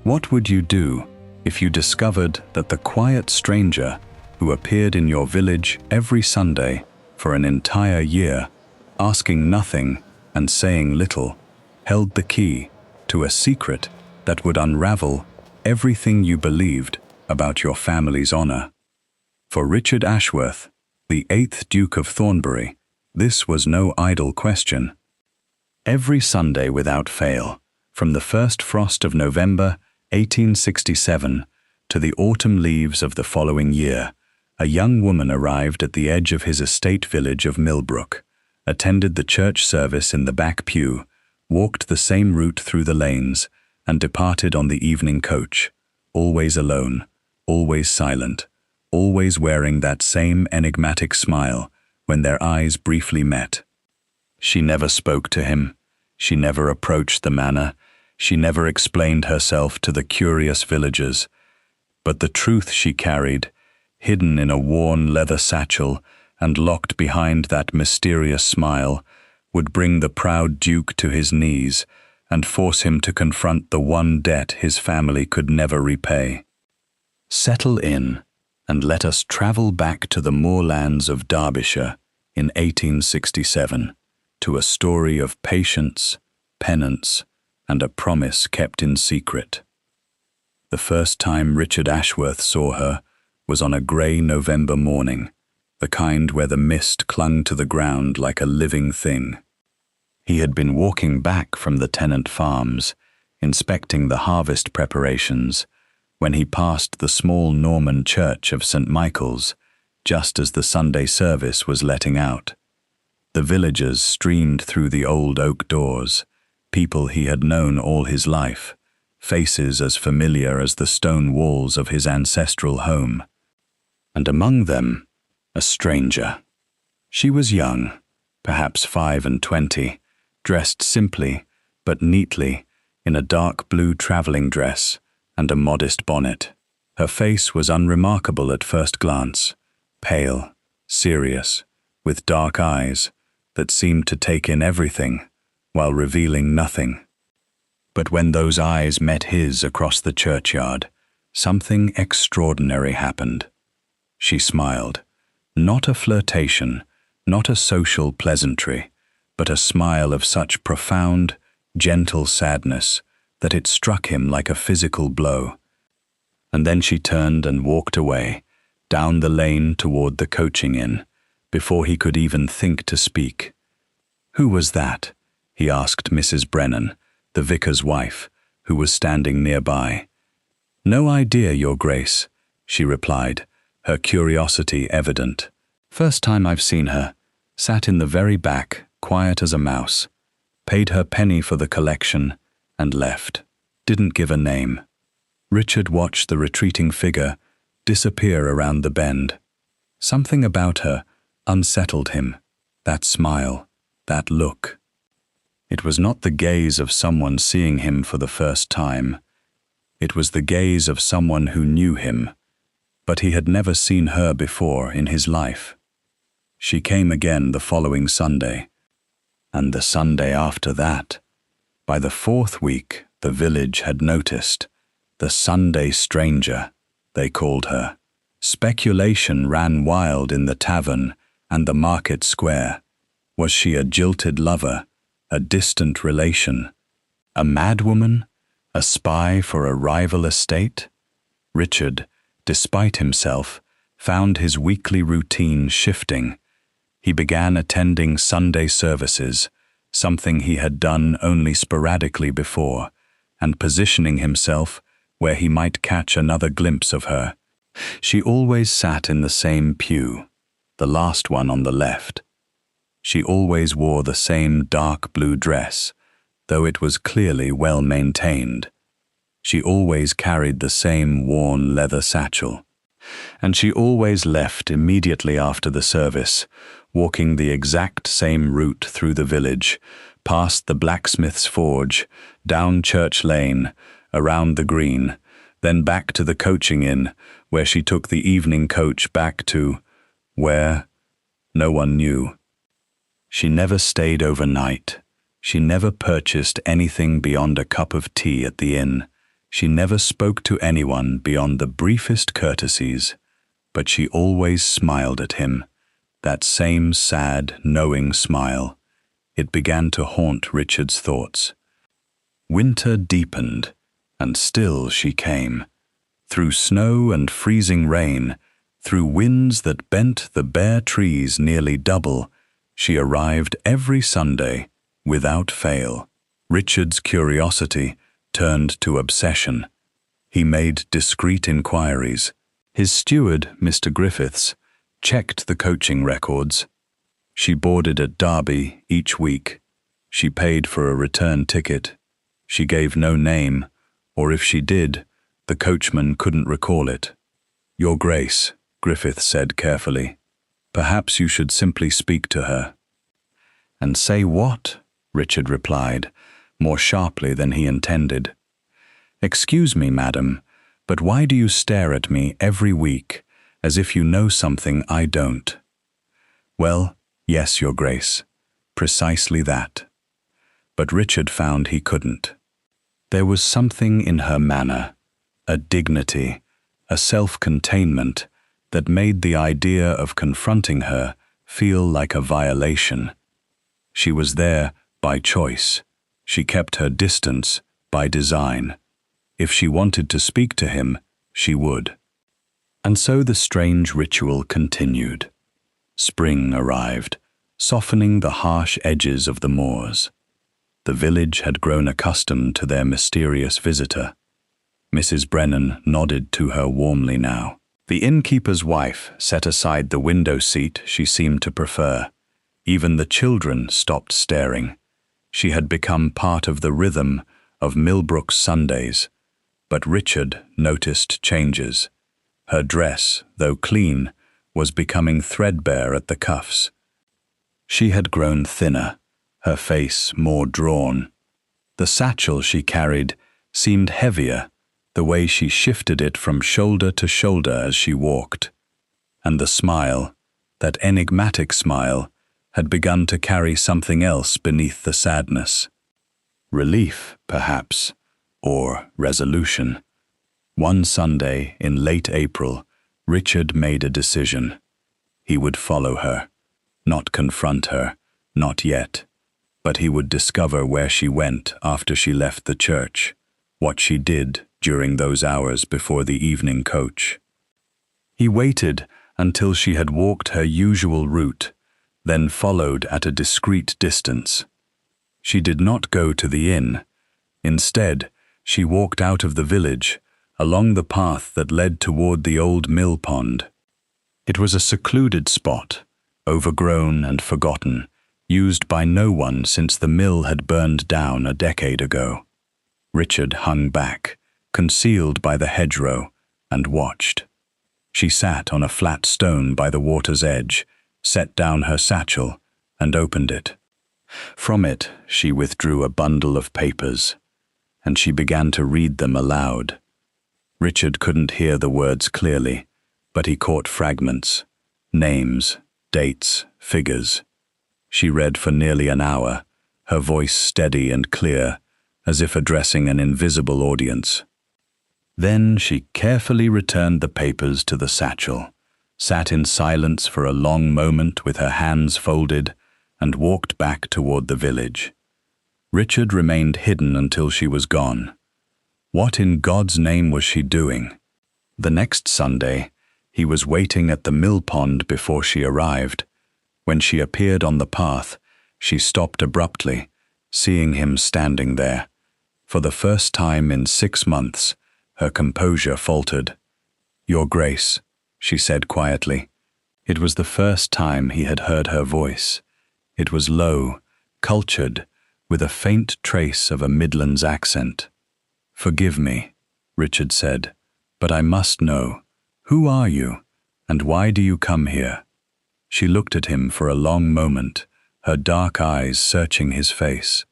What would you do if you discovered that the quiet stranger who appeared in your village every Sunday for an entire year, asking nothing and saying little, held the key to a secret that would unravel everything you believed about your family's honor? For Richard Ashworth, the 8th Duke of Thornbury, this was no idle question. Every Sunday without fail, from the first frost of November 1867 to the autumn leaves of the following year, a young woman arrived at the edge of his estate village of Millbrook, attended the church service in the back pew, walked the same route through the lanes, and departed on the evening coach, always alone, always silent, always wearing that same enigmatic smile when their eyes briefly met. She never spoke to him, she never approached the manor, she never explained herself to the curious villagers, but the truth she carried, hidden in a worn leather satchel and locked behind that mysterious smile, would bring the proud Duke to his knees and force him to confront the one debt his family could never repay. Settle in, and let us travel back to the moorlands of Derbyshire in 1867, to a story of patience, penance, and a promise kept in secret. The first time Richard Ashworth saw her was on a grey November morning, the kind where the mist clung to the ground like a living thing. He had been walking back from the tenant farms, inspecting the harvest preparations, when he passed the small Norman church of St. Michael's, just as the Sunday service was letting out. The villagers streamed through the old oak doors, people he had known all his life, faces as familiar as the stone walls of his ancestral home. And among them, a stranger. She was young, perhaps 25, dressed simply but neatly in a dark blue traveling dress and a modest bonnet. Her face was unremarkable at first glance, pale, serious, with dark eyes that seemed to take in everything while revealing nothing. But when those eyes met his across the churchyard, something extraordinary happened. She smiled, not a flirtation, not a social pleasantry, but a smile of such profound, gentle sadness that it struck him like a physical blow. And then she turned and walked away, down the lane toward the coaching inn, before he could even think to speak. "Who was that?" he asked Mrs. Brennan, the vicar's wife, who was standing nearby. "No idea, Your Grace," she replied, her curiosity evident. "First time I've seen her. Sat in the very back, quiet as a mouse. Paid her penny for the collection and left. Didn't give a name." Richard watched the retreating figure disappear around the bend. Something about her unsettled him, that smile, that look. It was not the gaze of someone seeing him for the first time. It was the gaze of someone who knew him, but he had never seen her before in his life. She came again the following Sunday, and the Sunday after that. By the 4th week, the village had noticed. The Sunday stranger, they called her. Speculation ran wild in the tavern and the market square. Was she a jilted lover, a distant relation, a madwoman, a spy for a rival estate? Richard, despite himself, found his weekly routine shifting. He began attending Sunday services, something he had done only sporadically before, and positioning himself where he might catch another glimpse of her. She always sat in the same pew, the last one on the left. She always wore the same dark blue dress, though it was clearly well maintained. She always carried the same worn leather satchel. And she always left immediately after the service, walking the exact same route through the village, past the blacksmith's forge, down Church Lane, around the green, then back to the coaching inn, where she took the evening coach back to where? No one knew. She never stayed overnight. She never purchased anything beyond a cup of tea at the inn. She never spoke to anyone beyond the briefest courtesies, but she always smiled at him, that same sad, knowing smile. It began to haunt Richard's thoughts. Winter deepened, and still she came. Through snow and freezing rain, through winds that bent the bare trees nearly double, she arrived every Sunday, without fail. Richard's curiosity turned to obsession. He made discreet inquiries. His steward, Mr. Griffiths, checked the coaching records. She boarded at Derby each week. She paid for a return ticket. She gave no name, or if she did, the coachman couldn't recall it. "Your Grace," Griffith said carefully, "perhaps you should simply speak to her." "And say what?" Richard replied, more sharply than he intended. "Excuse me, madam, but why do you stare at me every week, as if you know something I don't?" "Well, yes, Your Grace, precisely that." But Richard found he couldn't. There was something in her manner, a dignity, a self-containment, that made the idea of confronting her feel like a violation. She was there by choice. She kept her distance by design. If she wanted to speak to him, she would. And so the strange ritual continued. Spring arrived, softening the harsh edges of the moors. The village had grown accustomed to their mysterious visitor. Mrs. Brennan nodded to her warmly now. The innkeeper's wife set aside the window seat she seemed to prefer. Even the children stopped staring. She had become part of the rhythm of Millbrook's Sundays. But Richard noticed changes. Her dress, though clean, was becoming threadbare at the cuffs. She had grown thinner, her face more drawn. The satchel she carried seemed heavier, the way she shifted it from shoulder to shoulder as she walked. And the smile, that enigmatic smile, had begun to carry something else beneath the sadness. Relief, perhaps, or resolution. One Sunday in late April, Richard made a decision. He would follow her, not confront her, not yet, but he would discover where she went after she left the church, what she did during those hours before the evening coach. He waited until she had walked her usual route, then followed at a discreet distance. She did not go to the inn. Instead, she walked out of the village, along the path that led toward the old mill pond. It was a secluded spot, overgrown and forgotten, used by no one since the mill had burned down a decade ago. Richard hung back, concealed by the hedgerow, and watched. She sat on a flat stone by the water's edge, set down her satchel, and opened it. From it, she withdrew a bundle of papers, and she began to read them aloud. Richard couldn't hear the words clearly, but he caught fragments, names, dates, figures. She read for nearly an hour, her voice steady and clear, as if addressing an invisible audience. Then she carefully returned the papers to the satchel, sat in silence for a long moment with her hands folded, and walked back toward the village. Richard remained hidden until she was gone. What in God's name was she doing? The next Sunday, he was waiting at the mill pond before she arrived. When she appeared on the path, she stopped abruptly, seeing him standing there. For the first time in 6 months, her composure faltered. "Your Grace," she said quietly. It was the first time he had heard her voice. It was low, cultured, with a faint trace of a Midlands accent. "Forgive me," Richard said, "but I must know. Who are you, and why do you come here?" She looked at him for a long moment, her dark eyes searching his face.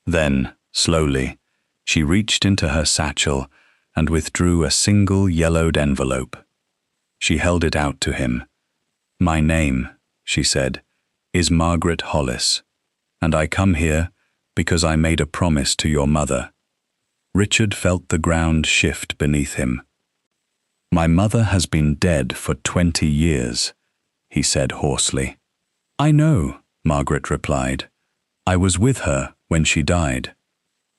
Then, slowly, she reached into her satchel and withdrew a single yellowed envelope. She held it out to him. "My name," she said, "is Margaret Hollis, and I come here because I made a promise to your mother." Richard felt the ground shift beneath him. "My mother has been dead for 20 years, he said hoarsely. "I know," Margaret replied. "I was with her when she died."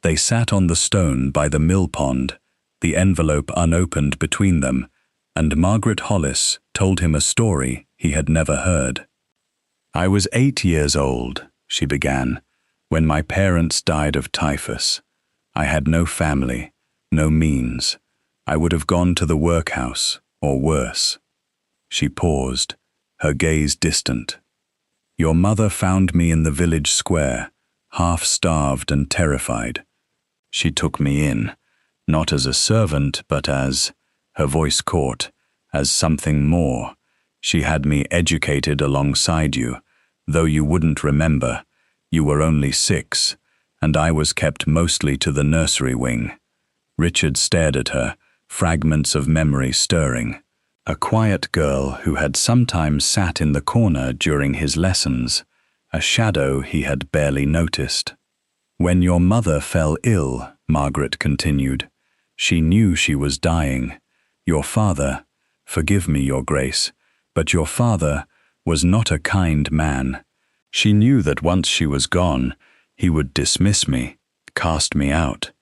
They sat on the stone by the mill pond, the envelope unopened between them, and Margaret Hollis told him a story he had never heard. "I was 8 years old," she began, "when my parents died of typhus. I had no family, no means. I would have gone to the workhouse, or worse." She paused, her gaze distant. "Your mother found me in the village square, half-starved and terrified. She took me in, not as a servant, but as," her voice caught, "as something more. She had me educated alongside you, though you wouldn't remember. You were only 6, and I was kept mostly to the nursery wing." Richard stared at her, fragments of memory stirring. A quiet girl who had sometimes sat in the corner during his lessons, a shadow he had barely noticed. "When your mother fell ill," Margaret continued, "she knew she was dying. Your father, forgive me, Your Grace, but your father was not a kind man. She knew that once she was gone, he would dismiss me, cast me out.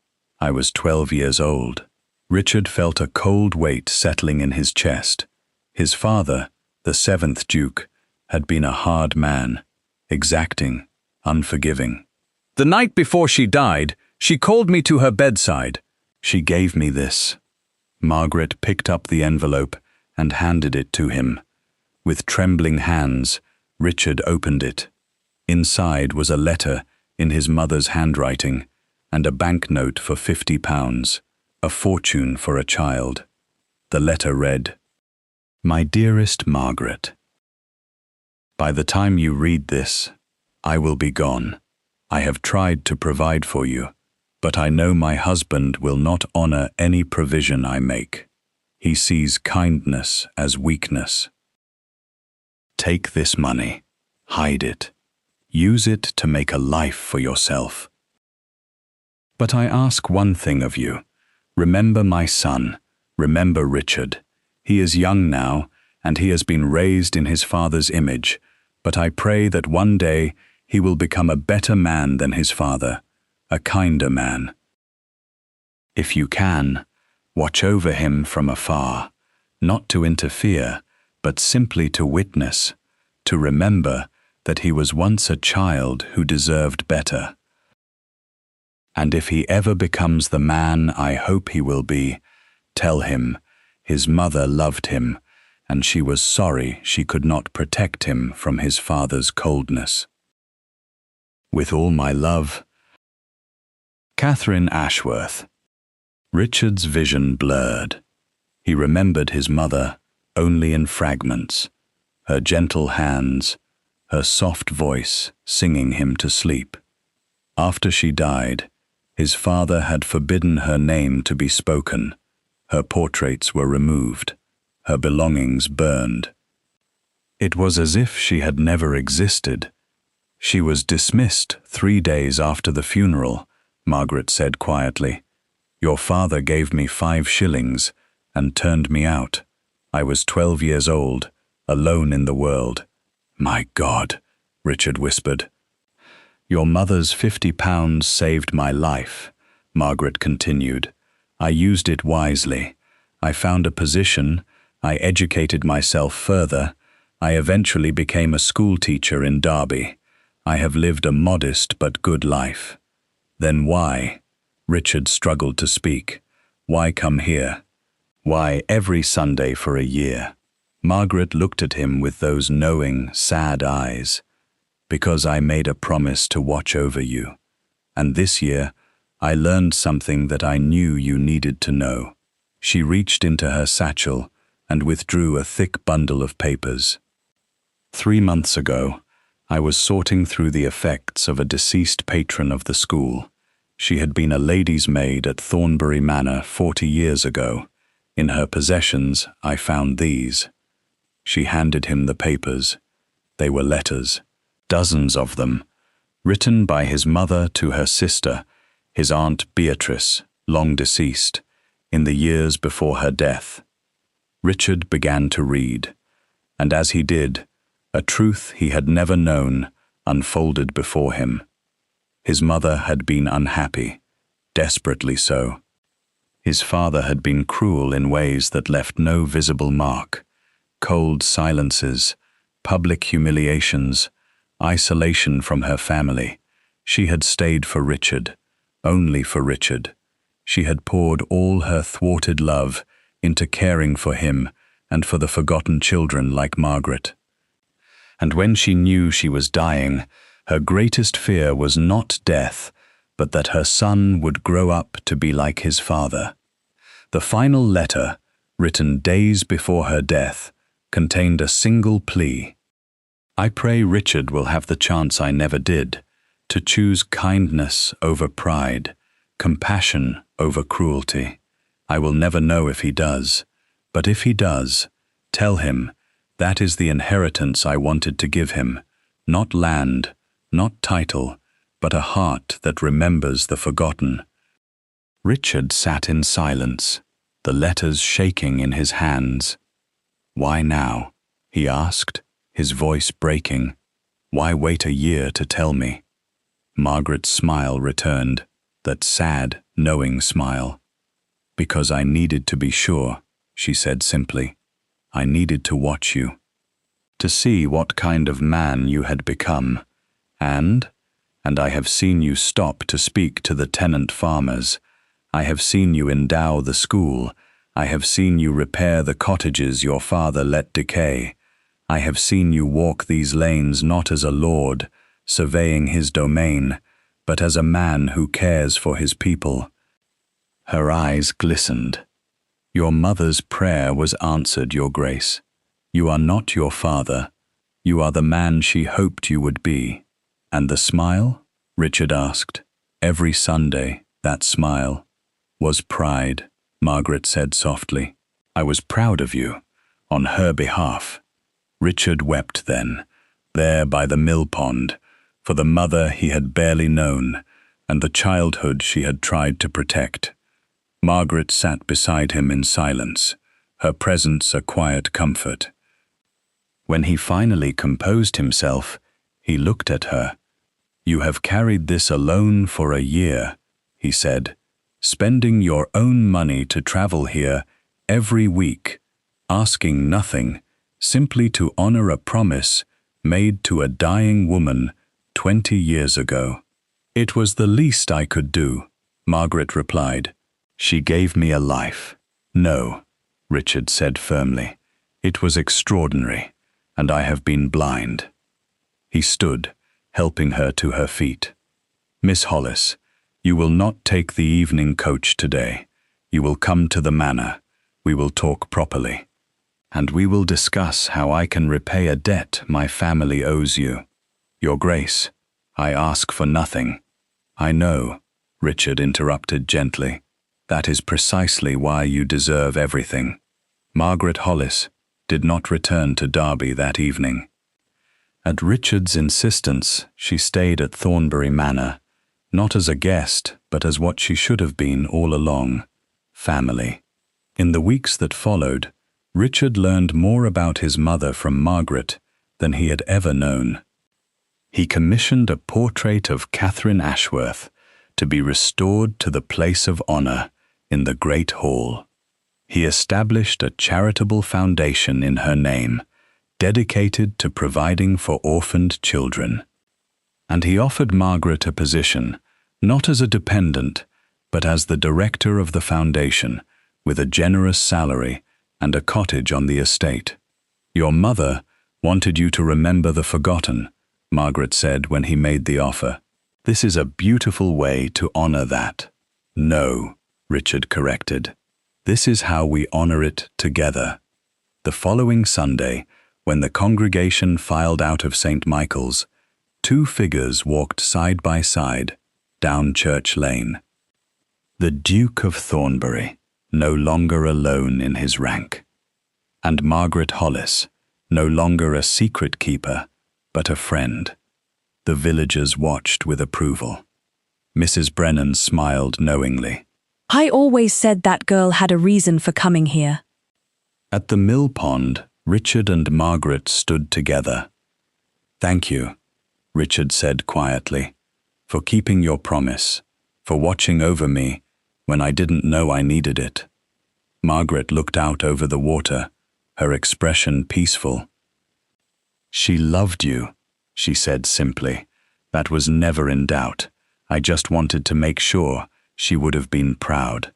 I was 12 years old." Richard felt a cold weight settling in his chest. His father, the 7th Duke, had been a hard man, exacting, unforgiving. "The night before she died, she called me to her bedside. She gave me this." Margaret picked up the envelope and handed it to him. With trembling hands, Richard opened it. Inside was a letter in his mother's handwriting and a banknote for £50, a fortune for a child. The letter read, "My dearest Margaret, by the time you read this, I will be gone. I have tried to provide for you, but I know my husband will not honor any provision I make. He sees kindness as weakness. Take this money, hide it, use it to make a life for yourself. But I ask one thing of you. Remember my son, remember Richard. He is young now, and he has been raised in his father's image, but I pray that one day he will become a better man than his father, a kinder man. If you can, watch over him from afar, not to interfere, but simply to witness, to remember that he was once a child who deserved better. And if he ever becomes the man I hope he will be, tell him his mother loved him, and she was sorry she could not protect him from his father's coldness. With all my love, Catherine Ashworth." Richard's vision blurred. He remembered his mother only in fragments, her gentle hands, her soft voice singing him to sleep. After she died, his father had forbidden her name to be spoken. Her portraits were removed, her belongings burned. It was as if she had never existed. She was dismissed 3 days after the funeral, Margaret said quietly. Your father gave me 5 shillings and turned me out. I was 12 years old, alone in the world. My God, Richard whispered. Your mother's £50 saved my life, Margaret continued. I used it wisely. I found a position, I educated myself further. I eventually became a school teacher in Derby. I have lived a modest but good life. Then why? Richard struggled to speak. Why come here? Why every Sunday for a year? Margaret looked at him with those knowing, sad eyes. Because I made a promise to watch over you. And this year, I learned something that I knew you needed to know. She reached into her satchel and withdrew a thick bundle of papers. 3 months ago, I was sorting through the effects of a deceased patron of the school. She had been a lady's maid at Thornbury Manor 40 years ago. In her possessions, I found these. She handed him the papers. They were letters, dozens of them, written by his mother to her sister, his Aunt Beatrice, long deceased, in the years before her death. Richard began to read, and as he did, a truth he had never known unfolded before him. His mother had been unhappy, desperately so. His father had been cruel in ways that left no visible mark: cold silences, public humiliations, isolation from her family. She had stayed for Richard, only for Richard. She had poured all her thwarted love into caring for him and for the forgotten children like Margaret. And when she knew she was dying, her greatest fear was not death, but that her son would grow up to be like his father. The final letter, written days before her death, contained a single plea. I pray Richard will have the chance I never did, to choose kindness over pride, compassion over cruelty. I will never know if he does, but if he does, tell him that is the inheritance I wanted to give him, not land, not title, but a heart that remembers the forgotten. Richard sat in silence, the letters shaking in his hands. Why now? He asked, his voice breaking. Why wait a year to tell me? Margaret's smile returned, that sad, knowing smile. Because I needed to be sure, she said simply. I needed to watch you, to see what kind of man you had become, and I have seen you stop to speak to the tenant farmers. I have seen you endow the school. I have seen you repair the cottages your father let decay. I have seen you walk these lanes not as a lord, surveying his domain, but as a man who cares for his people. Her eyes glistened. Your mother's prayer was answered, Your Grace. You are not your father. You are the man she hoped you would be. And the smile? Richard asked. Every Sunday, that smile was pride, Margaret said softly. I was proud of you, on her behalf. Richard wept then, there by the mill pond, for the mother he had barely known, and the childhood she had tried to protect. Margaret sat beside him in silence, her presence a quiet comfort. When he finally composed himself, he looked at her. You have carried this alone for a year, he said, spending your own money to travel here every week, asking nothing, simply to honor a promise made to a dying woman 20 years ago. It was the least I could do, Margaret replied. She gave me a life. No, Richard said firmly. It was extraordinary, and I have been blind. He stood, helping her to her feet. Miss Hollis, you will not take the evening coach today. You will come to the manor. We will talk properly. And we will discuss how I can repay a debt my family owes you. Your Grace, I ask for nothing. I know, Richard interrupted gently. That is precisely why you deserve everything. Margaret Hollis did not return to Derby that evening. At Richard's insistence, she stayed at Thornbury Manor, not as a guest, but as what she should have been all along, family. In the weeks that followed, Richard learned more about his mother from Margaret than he had ever known. He commissioned a portrait of Catherine Ashworth to be restored to the place of honor in the Great Hall. He established a charitable foundation in her name, dedicated to providing for orphaned children. And he offered Margaret a position, not as a dependent, but as the director of the foundation, with a generous salary and a cottage on the estate. Your mother wanted you to remember the forgotten, Margaret said when he made the offer. This is a beautiful way to honor that. No, Richard corrected. This is how we honor it together. The following Sunday, when the congregation filed out of St. Michael's, two figures walked side by side down Church Lane. The Duke of Thornbury, no longer alone in his rank, and Margaret Hollis, no longer a secret keeper, but a friend. The villagers watched with approval. Mrs. Brennan smiled knowingly. I always said that girl had a reason for coming here. At the mill pond, Richard and Margaret stood together. "Thank you," Richard said quietly, "for keeping your promise, for watching over me when I didn't know I needed it." Margaret looked out over the water, her expression peaceful. "She loved you," she said simply. "That was never in doubt. I just wanted to make sure she would have been proud."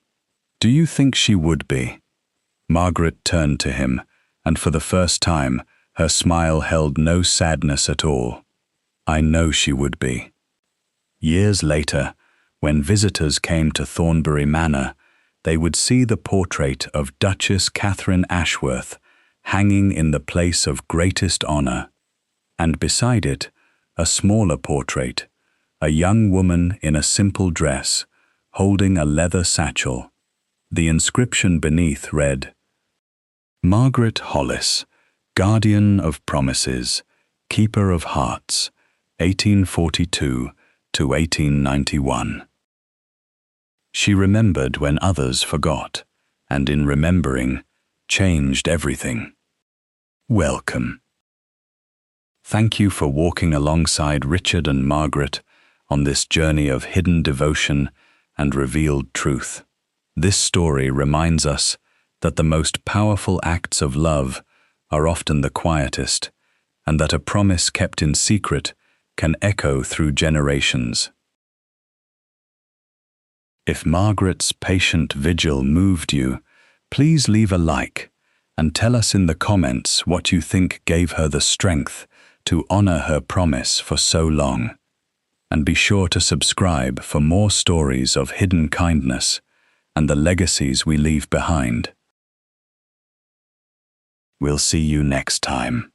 "Do you think she would be?" Margaret turned to him, and for the first time, her smile held no sadness at all. "I know she would be." Years later, when visitors came to Thornbury Manor, they would see the portrait of Duchess Catherine Ashworth hanging in the place of greatest honor, and beside it, a smaller portrait, a young woman in a simple dress, holding a leather satchel. The inscription beneath read, "Margaret Hollis, Guardian of Promises, Keeper of Hearts, 1842 to 1891. She remembered when others forgot, and in remembering, changed everything. Welcome. Thank you for walking alongside Richard and Margaret on this journey of hidden devotion and revealed truth. This story reminds us that the most powerful acts of love are often the quietest, and that a promise kept in secret can echo through generations. If Margaret's patient vigil moved you, please leave a like and tell us in the comments what you think gave her the strength to honor her promise for so long. And be sure to subscribe for more stories of hidden kindness and the legacies we leave behind. We'll see you next time.